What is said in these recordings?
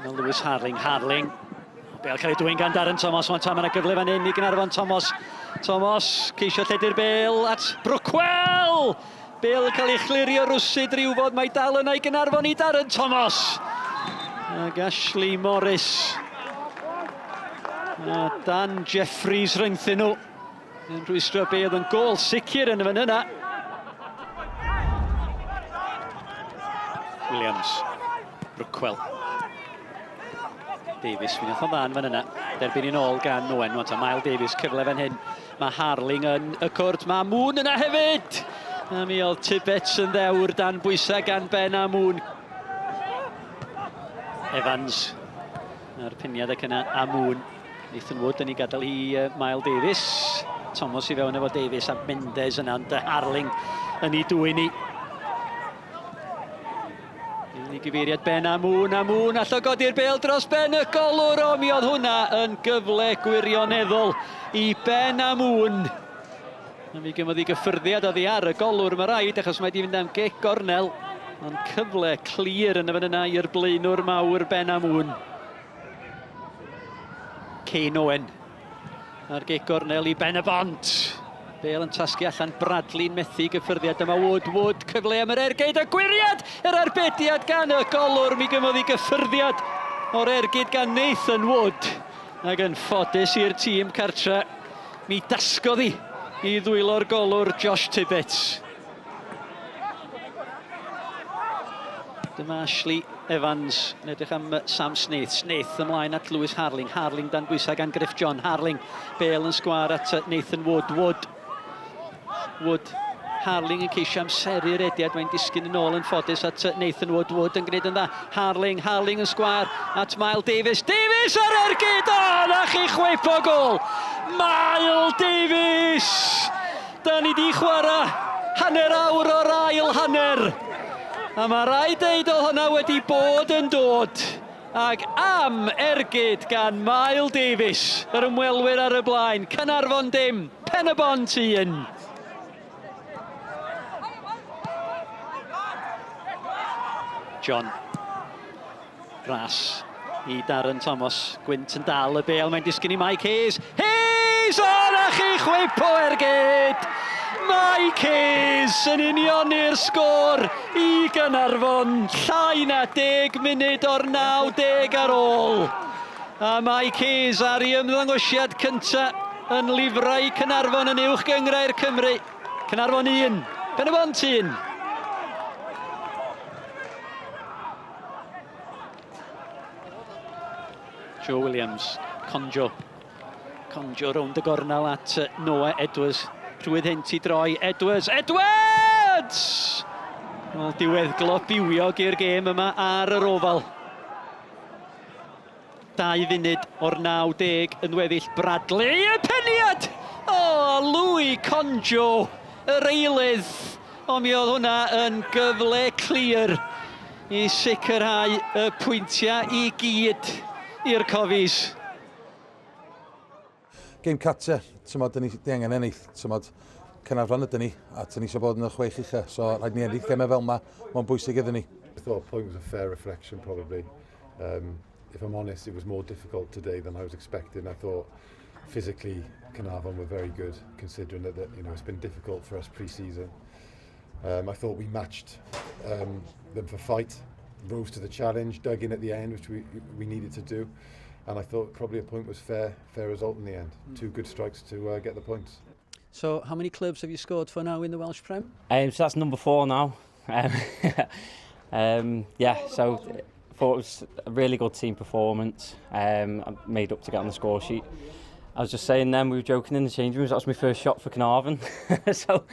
Lewis Harling. Bel cael ei dwyn gan Darren Thomas, ond tam yna gyfle fan hyn i Caernarfon Thomas. Thomas ceisio lledu'r bel at Brookwell. Bel cael ei chlirio rwsyd rhywfod, mae dal yna i Caernarfon i Darren Thomas. Ac Ashley Morris. A Dan Jeffries rhyngthyn nhw. Yn rhwystro be oedd yn gol sicr yn y fan yna. Williams. Brookwell. Davies, fi'n o ddan fan yna. Derbyn i'n ôl gan Owen. Wan ta Miles Davies, cyfle fan hyn. Mae Harling yn y cwrt. Mae Moon yna hefyd. A mi oedd Tibbets yn ddewr dan bwysau gan Ben a Moon. Evans. A'r piniad ac yna a Moon. Nathan Wood yn ei gadael i Miles Davies. Thomas i fewn efo Davies a Mendes yna. Ond Harling yn ei dwyn ni. I gyfeiriad Ben a Moon allo godi'r bel dros Ben y golwr, o mi oedd hwnna yn gyfle gwirioneddol i Ben a Moon. A mi gymodd i gyffyrddiad oddi ar y golwr mae rhaid achos mae di fynd am gec gornel, ond cyfle clir yn y fan yna i'r blaenwr mawr Ben a Moon. Kane Owen ar gec gornel i Pen-y-bont. Bel yn tasgu allan, Bradley'n methu gyffyrddiad. Dyma Wood, cyfle am yr ergyd a gwiriad! Yr arbediad gan y golwr, mi gymodd i gyffyrddiad o'r ergyd gan Nathan Wood. Ac yn ffodus i'r tîm cartre, mi dasgodd i ddwylo'r golwr Josh Tibbets. Dyma Ashley Evans yn edrych am Sam Snaith. Snaith ymlaen at Lewis Harling. Harling dan bwysau gan Griff John. Harling, bel yn sgwar at Nathan Wood. Harling yn ceisio amseru'r ediad, mae'n disgyn yn ôl yn ffodus at Nathan Wood yn gwneud yn dda. Harling yn sgwar at Miles Davies. Davies ar ergyd! O, na chi chweipo gol! Miles Davies! Da ni di chwarae hanner awr o'r ail hanner. A mae rhaid deud o hwnna wedi bod yn dod. Ac am ergyd gan Miles Davies, yr ymwelwyr ar y blaen. Caernarfon dim, Pen-y-bont 1. John. Ras i Darren Thomas. Gwynt yn dal y bel, mae'n disgyn i Mike Hayes. Hayes! O, na chi chweipo ergyd! Mike Hayes yn unionnu'r sgôr i Caernarfon. Llai na 10 munud o'r 90 ar ôl. A Mike Hayes ar ei ymddangosiad cynta yn lifrau Caernarfon yn uwch gyngrau'r Cymru. Caernarfon 1, Pen-y-bont 1. Joe Williams, Conjo rownd y gornel at Noah Edwards. Rhywedd hyn ti droi, Edwards! Wel, diweddglo biwiog i'r gêm yma ar yr ofal. 2 funud o'r 90 yn weddill Bradley, y peniad! O, Louis Conjo, yr eilydd. O, mi oedd hwnna yn gyfle clir i sicrhau y pwyntiau i gyd i'r Cofis. Game cartre, dyn ni angen ennill, Caernarfon ydyn ni, a dyn ni eisiau bod yn y 6 ucha, so rhaid ni ennill gemau fel yma, mae'n bwysig iddyn ni. I thought a point was a fair reflection probably. If I'm honest, it was more difficult today than I was expecting. I thought physically Caernarfon were very good, considering that it's been difficult for us pre-season. I thought we matched them for fight, rose to the challenge, dug in at the end, which we needed to do. And I thought probably a point was fair result in the end. 2 good strikes to get the points. So, how many clubs have you scored for now in the Welsh Prem? So that's number 4 now. Yeah, so I thought it was a really good team performance. I made up to get on the score sheet. I was just saying then, we were joking in the changing rooms, that was my first shot for Caernarfon. So,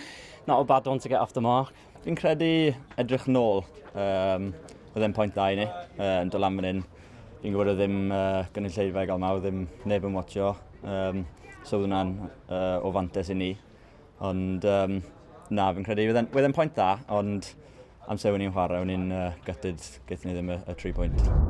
not a bad one to get off the mark. Fi'n credu edrych nôl, oedd e'n pwynt dda i ni, yn dod lan fan hyn. Fi'n gwybod ddim gynulleidfa gael maw, ddim neb yn watcho. So oedd hwnna'n o fantes i ni. Ond na, fi'n credu, oedd e'n pwynt dda, ond amser o'n i'n chwarae, o'n i'n gutted, gaethon ni ddim y 3 pwynt.